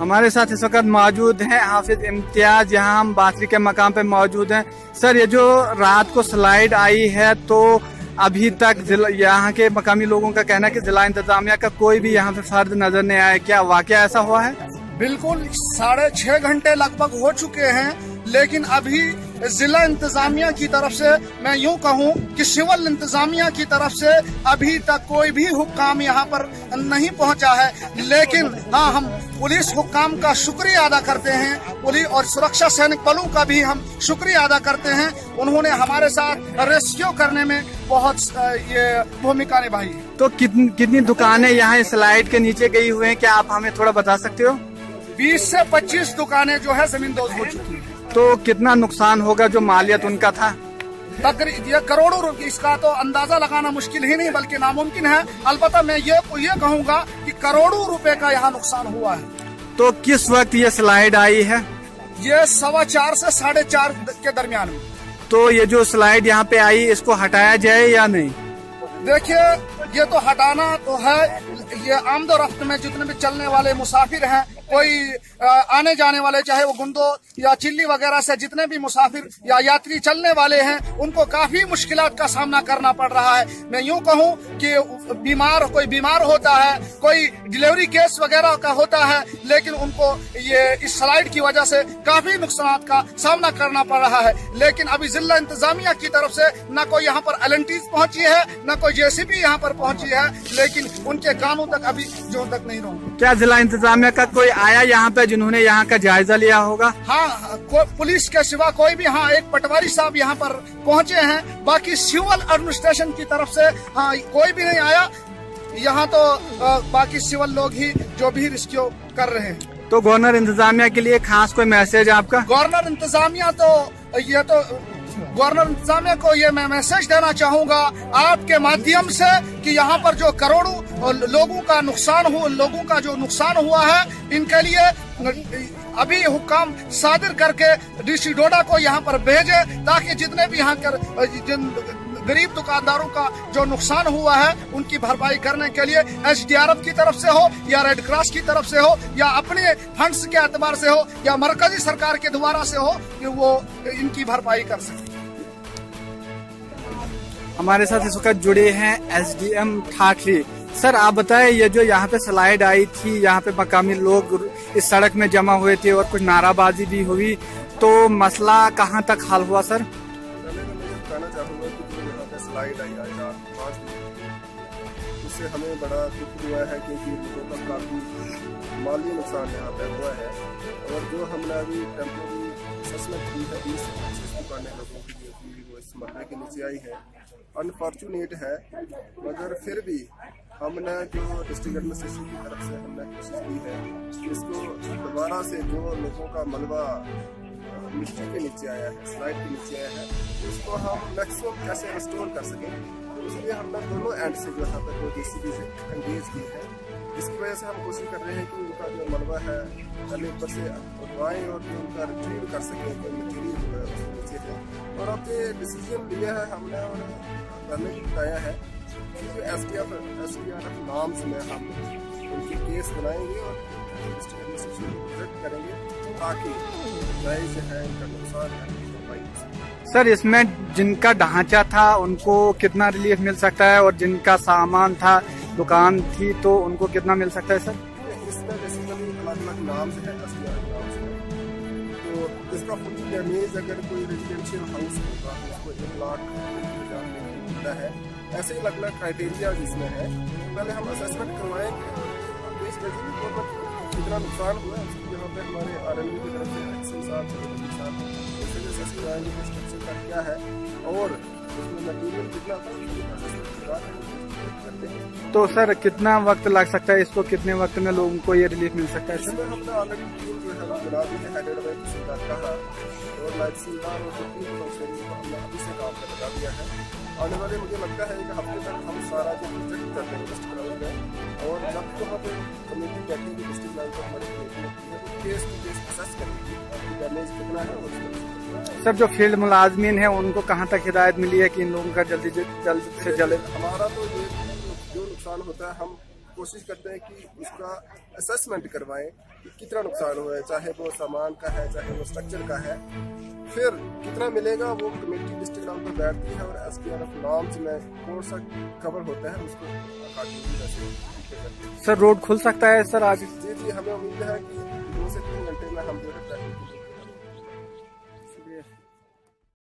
हमारे साथ इस वक्त मौजूद हैं हाफिज इम्तियाज। यहाँ हम बासरी के मकाम पे मौजूद हैं। सर, ये जो रात को स्लाइड आई है तो अभी तक यहाँ के मकामी लोगों का कहना है कि जिला इंतजामिया का कोई भी यहाँ पे फर्द नजर नहीं आया। क्या वाकया ऐसा हुआ है? बिल्कुल 6.5 घंटे लगभग हो चुके हैं, लेकिन अभी जिला इंतजामिया की तरफ से, मैं यूं कहूं कि सिविल इंतजामिया की तरफ से अभी तक कोई भी हुक्काम यहाँ पर नहीं पहुंचा है। लेकिन हाँ, हम पुलिस हुक्काम का शुक्रिया अदा करते हैं, पुलिस और सुरक्षा सैनिक बलों का भी हम शुक्रिया अदा करते हैं। उन्होंने हमारे साथ रेस्क्यू करने में बहुत ये भूमिका निभाई है। तो कितनी दुकानें यहाँ स्लाइड के नीचे गई हुए हैं, क्या आप हमें थोड़ा बता सकते हो? 20 से 25 दुकानें जो है जमींदोज हो चुकी है। तो कितना नुकसान होगा जो मालियत उनका था? ये करोड़ों रुपए, इसका तो अंदाजा लगाना मुश्किल ही नहीं बल्कि नामुमकिन है। अलबत्ता मैं ये कहूँगा कि करोड़ों रुपए का यहाँ नुकसान हुआ है। तो किस वक्त ये स्लाइड आई है? ये 4:15 से 4:30 के दरमियान में। तो ये जो स्लाइड यहाँ पे आई, इसको हटाया जाए या नहीं? देखिए, ये तो हटाना तो है। ये आमदोरफ्त में जितने भी चलने वाले मुसाफिर हैं, कोई आने जाने वाले, चाहे वो गुंदो या चिल्ली वगैरह से जितने भी मुसाफिर या यात्री चलने वाले हैं, उनको काफी मुश्किलात का सामना करना पड़ रहा है। मैं यूं कहूं कि कोई बीमार होता है, कोई डिलीवरी केस वगैरह का होता है, लेकिन उनको ये इस स्लाइड की वजह से काफी नुकसान का सामना करना पड़ रहा है। लेकिन अभी जिला इंतजामिया की तरफ से न कोई यहाँ पर एलएनटीज पहुंची है, न कोई जेसीबी यहाँ पर पहुंची है, लेकिन उनके कामों तक अभी जो तक नहीं रहा। क्या जिला इंतजामिया का कोई आया यहाँ पे जिन्होंने यहाँ का जायजा लिया होगा? हाँ, पुलिस के सिवा कोई भी, हाँ, एक पटवारी साहब यहाँ पर पहुँचे हैं। बाकी सिविल एडमिनिस्ट्रेशन की तरफ से हाँ कोई भी नहीं आया यहाँ। तो बाकी सिविल लोग ही जो भी रेस्क्यू कर रहे हैं। तो गवर्नर इंतजामिया के लिए खास कोई मैसेज आपका? गवर्नर इंतजामिया गवर्नर इंतजामिया को ये मैं मैसेज देना चाहूँगा आपके माध्यम से कि यहाँ पर जो करोड़ों लोगों का जो नुकसान हुआ है, इनके लिए अभी हुक्म सादिर करके डीसी डोडा को यहाँ पर भेजे, ताकि जितने भी यहाँ गरीब दुकानदारों का जो नुकसान हुआ है उनकी भरपाई करने के लिए एसडीआरएफ की तरफ से हो या रेड क्रॉस की तरफ से हो या अपने फंड्स के एतबार से हो या मरकजी सरकार के द्वारा से हो, कि वो इनकी भरपाई कर सके। हमारे साथ इस वक्त जुड़े हैं एसडीएम ठाठरी। सर, आप बताएं, ये जो यहाँ पे स्लाइड आई थी, यहाँ पे मकामी लोग इस सड़क में जमा हुए थे और कुछ नाराबाजी भी हुई, तो मसला कहाँ तक हल हुआ? सर, कहना चाहूँगा कि जो यहाँ पे स्लाइड आई है 5 दिन, उससे हमें बड़ा दुख हुआ है, क्योंकि लोगों का काफ़ी माली नुकसान यहाँ पे हुआ है। और जो हमने अभी टेम्पोरी असेसमेंट की है, 20 से 25 दुकानें लोगों की जो थी वो इस मरने के नीचे आई है। अनफॉर्चुनेट है, मगर फिर भी हमने जो डिस्ट्रिक्ट एडमिनिस्ट्रेशन की तरफ से हमने कोशिश की है कि इसको दोबारा से जो लोगों का मलबा मिट्टी के नीचे आया है, स्लाइड के नीचे आया है, उसको हम मैक्सिमम कैसे रिस्टोर कर सकें। तो इसलिए हमने दोनों एंड से जो यहाँ पर जेसीबी से एंगेज की है, जिसकी वजह से हम कोशिश कर रहे हैं कि उनका जो मलबा है पहले ऊपर से उठवाएं और जो उनका रिट्रीव कर सकें, जो मटीरियल उसके नीचे है। और अब ये डिसीजन लिया है हमने और पहले भी बताया है कि जो एसडीआरएफ नाम्स में हम उनके केस बनाएंगे और डिस्ट्रिक्ट एडमिनिस्ट्रेशन को प्रोजेक्ट करेंगे, ताकि जो है इनका नुकसान है। सर, इसमें जिनका ढांचा था उनको कितना रिलीफ मिल सकता है और जिनका सामान था, दुकान थी, तो उनको कितना मिल सकता है? सर, इसमें बेसिकली अलग-अलग नाम से है, नाम से है। तो इसका फुल डैमेज अगर कोई रेजिडेंशियल हाउस होगा तो उसको 1 लाख मिलता है। ऐसे ही अलग-अलग क्राइटेरिया जिसमें है। पहले हम असेसमेंट करवाएंगे कितना नुकसान हुआ है। यहाँ पे हमारे आरएनबी की तरफ से एक्शन साहब क्या है और उसमें मटीरियल कितना था। तो सर, कितना वक्त लग सकता है इसको? कितने वक्त में लोगों को ये रिलीफ मिल सकता है? इसमें हमने ऑलरेडी टीम जो है बना दी है, हैदराबाद तहसीलदार कहा और तहसीलदार और को हमने अभी से काम पर लगा दिया है। आने वाले मुझे लगता है कि हफ्ते तक हम सारा जो प्रोजेक्ट करते हैं डिस्ट्रिक्ट लेवल में, और जब तो वहाँ पे कमेटी बैठेगी डिस्ट्रिक्ट लेवल पर हमारी कमेटी होती है, तो केस टू केस असेस करेगी कि डैमेज कितना है। और सर, जो फील्ड मुलाजमीन है उनको कहाँ तक हिदायत मिली है कि इन लोगों का जल्द से जल्द? हमारा तो ये जो नुकसान होता है हम कोशिश करते हैं कि उसका असेसमेंट करवाएं कि कितना नुकसान हुआ है, चाहे वो सामान का है चाहे वो स्ट्रक्चर का है। फिर कितना मिलेगा वो कमेटी डिस्ट्रिक्ट लेवल पर बैठती है और SDRF नॉर्म्स में कौन सा कवर होता है उसको सर रोड खुल सकता है सर आज? जी, हमें उम्मीद है कि 2 से 3 घंटे में हम जो है ट्रैफिक